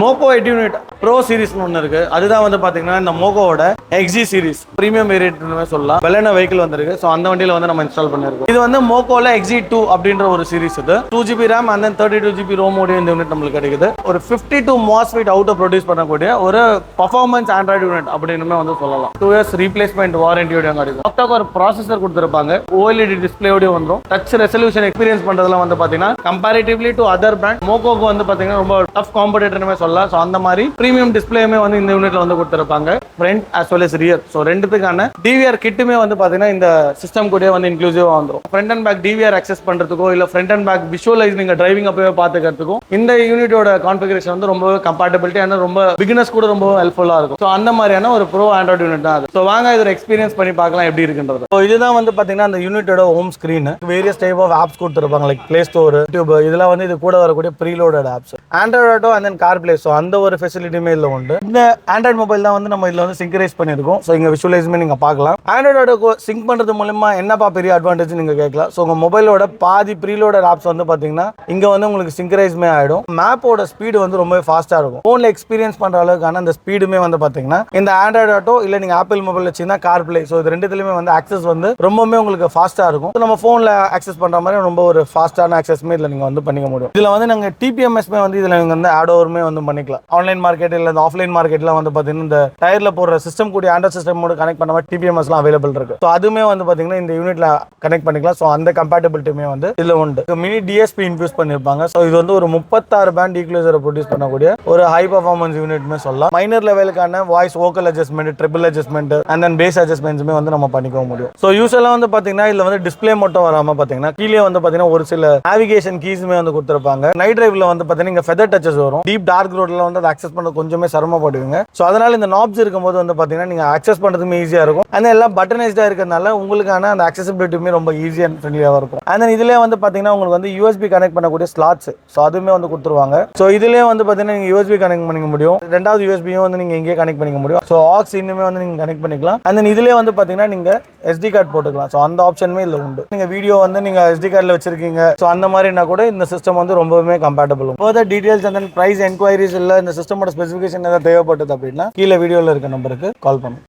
மோகோ 8 unit bro சீரிஸ்னு ஒன்று இருக்கு. அதுதான் வந்து பாத்தீங்கன்னா இந்த மோகோவோட எக்ஸி சீரிஸ் பிரீமியம் வேரியன்ட்னு சொல்லலாம். வெள்ளன வெஹிக்கிள் வந்திருக்கு. ஸோ அந்த வண்டியில வந்து நம்ம இன்ஸ்டால் பண்ணிருக்கோம். இது வந்து மோகோல எக்ஸி 2 அப்படின்ற ஒரு சீரிஸ். இது 2GB RAM and then 32GB ROM ஓட இந்த யூனிட் நம்மளுக்கு கிடைக்குது. ஒரு 52 MOSFET அவுட்டோ ப்ரொடியூஸ் பண்ணக்கூடிய ஒரு பர்ஃபார்மன்ஸ் ஆண்ட்ராய்டு யூனிட் அப்படின்னு வந்து சொல்லலாம். 2 years ரீப்ளேஸ்மெண்ட் வாரண்டியோட கிடைக்கும். ஆக்டாக ஒரு ப்ராசஸர் கொடுத்துருப்பாங்க. OLED டிஸ்பிளேயோட வந்துடும். டச் ரெசல்யூஷன் எக்ஸ்பீரியன்ஸ் பண்றதுல வந்து பாத்தீங்கன்னா கம்பேரிட்டிவ்லி டு அதர் பிராண்ட் மோகோக்கு வந்து பாத்தீங்கன்னா ரொம்ப டஃப் காம்படிட்டர்னு சொல்லலாம். ஸோ அந்த மாதிரி பிரீமியம் டிஸ்பிளேயுமே வந்து இந்த யூனிட்ல வந்து கொடுத்துருப்பாங்க. Front as well as rear. So ரெண்டுத்துக்கான DVR கிட்டுமே வந்து பாத்தீங்கன்னா இந்த சிஸ்டம் கூட வந்து இன்க்ளூசிவா வந்துடும். Front and back DVR access பண்றதுக்கோ இல்ல ஃப்ரண்ட் அண்ட் பேக் விஷுவலைஸ் நீங்க டிரைவிங் அப்பவே பாத்துக்கிறதுக்கும் இந்த யூனிட்டோட கான்ஃபிகரேஷன் வந்து ரொம்ப கம்பேட்டபிலிட்டி அண்ட் ரொம்ப பிகினர்ஸ் கூட ரொம்ப ஹெல்ப்ஃபுல்லா இருக்கும். ஸோ அந்த மாதிரியான ஒரு ப்ரோ ஆண்ட்ராய்டு யூனிட் தான் அது. ஸோ வாங்க இதோட எக்ஸ்பீரியன்ஸ் பண்ணி பார்க்கலாம் எப்படி இருக்குன்றது. ஸோ இதுதான் வந்து பாத்தீங்கன்னா அந்த யூனிட்டோட home screen. Various type of apps கொடுத்துருப்பாங்க. லைக் பிளே ஸ்டோர், யூடியூப், இதெல்லாம் வந்து இது கூட வரக்கூடிய preloaded apps. Android auto and then car play. So அந்த ஒரு ஃபெசிலிட்டியுமே இதுல உண்டு. இந்த ஆண்ட்ராய்டு மொபைல் தான் வந்து நம்ம இதுல வந்து சிங்கரைஸ் பண்ணிருக்கோம். ஸோ இங்க விஷுவலைஸ்மே நீங்க பார்க்கலாம். ஆண்ட்ராய்டு ஆட்டோ சிங்க் பண்றது மூலமா என்னப்பா பெரிய அட்வான்டேஜ் நீங்க கேட்கலாம். ஸோ உங்க மொபைலோட பாதி ப்ரீலோடட் ஆப்ஸ் வந்து பாத்தீங்கன்னா இங்க வந்து உங்களுக்கு சிங்கரைஸ்மே ஆயிடும். மேப்போட ஸ்பீடு வந்து ரொம்ப ஃபாஸ்டா இருக்கும். போன்ல எக்ஸ்பீரியன்ஸ் பண்ற அளவுக்கான அந்த ஸ்பீடுமே வந்து பாத்தீங்கன்னா இந்த ஆண்ட்ராய்டு ஆட்டோ இல்ல நீங்க ஆப்பிள் மொபைல் வச்சீங்கன்னா கார் பிளே. ஸோ இது ரெண்டுத்துலயுமே வந்து ஆக்சஸ் வந்து ரொம்பவே உங்களுக்கு ஃபாஸ்டா இருக்கும். நம்ம போன்ல ஆக்சஸ் பண்ற மாதிரி ரொம்ப ஒரு ஃபாஸ்டான ஆக்சஸ்மே இதுல நீங்க வந்து பண்ணிக்க முடியும். இதுல வந்து நாங்க டிபிஎம்எஸ்மே வந்து இதுல நீங்க வந்து ஆட் ஓவருமே வந்து பண்ணிக்கலாம். ஆன்லைன் மார்க்கெட் இல்ல ஆஃப்லைன் மார்க்கெட்ல வந்து பாத்தீங்கன்னா இந்த டயர்ல போடுற சிஸ்டம் கூட ஆண்ட்ராய்டு சிஸ்டமோட கனெக்ட் பண்ண மாதிரி டிபிஎம்எஸ்லாம் அவைலபிள் இருக்கு. ஸோ அதுமே வந்து பாத்தீங்கன்னா இந்த யூனிட்ல கனெக்ட் பண்ணிக்கலாம். ஸோ அந்த கம்பேட்டபிலிட்டியுமே வந்து இதுல உண்டு. மினி டிஎஸ்பி இன்ஃபியூஸ் பண்ணிருப்பாங்க. ஸோ இது வந்து ஒரு 36 பேண்ட் ஈக்குவலைசரை ப்ரொடியூஸ் பண்ணக்கூடிய ஒரு ஹை பர்ஃபார்மன்ஸ் யூனிட்மே சொல்லலாம். மைனர் லெவலுக்கான voice vocal adjustment, treble adjustment and then bass அட்ஜஸ்ட்மெண்ட்ஸுமே வந்து நம்ம பண்ணிக்க முடியும். ஸோ யூஸ்வலா வந்து பாத்தீங்கன்னா இதுல வந்து டிஸ்பிளே மட்டும் வராம பாத்தீங்கன்னா கீழே வந்து பாத்தீங்கன்னா ஒரு சில நேவிகேஷன் கீஸ்மே வந்து கொடுத்திருப்பாங்க. நைட் டிரைவ்ல வந்து பாத்தீங்கன்னா இங்க ஃபெதர் டச்சஸ் வரும். டீப் டார்க் ரோட்ல வந்து அதை அக்சஸ் பண்ண கொஞ்சமே சிரமப்படுவீங்க. ஸோ அதனால இந்த நாப்ஸ் இருக்கும்போது வந்து பாத்தீங்கன்னா நீங்க அக்சஸ் பண்றதுமே ஈஸியா இருக்கும். அந்த எல்லாம் பட்டனைஸ்டா இருக்கிறதுனால உங்களுக்கான அந்த அக்சசிபிலிட்டியுமே ரொம்ப ஈஸி அண்ட் ஃப்ரெண்ட்லியா இருக்கும். அண்ட் இதுலயே வந்து பாத்தீங்கன்னா உங்களுக்கு வந்து யூஎஸ்பி கனெக்ட் பண்ணக்கூடிய ஸ்லாட்ஸ். ஸோ அதுவுமே வந்து கொடுத்துருவாங்க. ஸோ இதுலயே வந்து பாத்தீங்கன்னா நீங்க யூஎஸ்பி கனெக்ட் பண்ணிக்க முடியும். ரெண்டாவது யூஎஸ்பியும் வந்து நீங்க இங்கே கனெக்ட் பண்ணிக்க முடியும். ஸோ ஆக்ஸ் இன்னுமே வந்து நீங்க கனெக்ட் பண்ணிக்கலாம். அண்ட் இதுலயே வந்து பாத்தீங்கன்னா நீங்க SD கார்டு போட்டுக்கலாம். ஸோ அந்த ஆப்ஷனுமே இதுல உண்டு. நீங்க வீடியோ வந்து நீங்க SD கார்டுல வச்சிருக்கீங்க. ஸோ அந்த மாதிரினா கூட இந்த சிஸ்டம் வந்து ரொம்பவே compatible. Further details and price enquiries இல்ல இந்த சிஸ்டமோட ஸ்பெசிஃபிகேஷன் ஏதாவது தேவைப்பட்டது அப்படின்னா கீழே வீடியோல இருக்க நம்பருக்கு கால் பண்ணுங்க.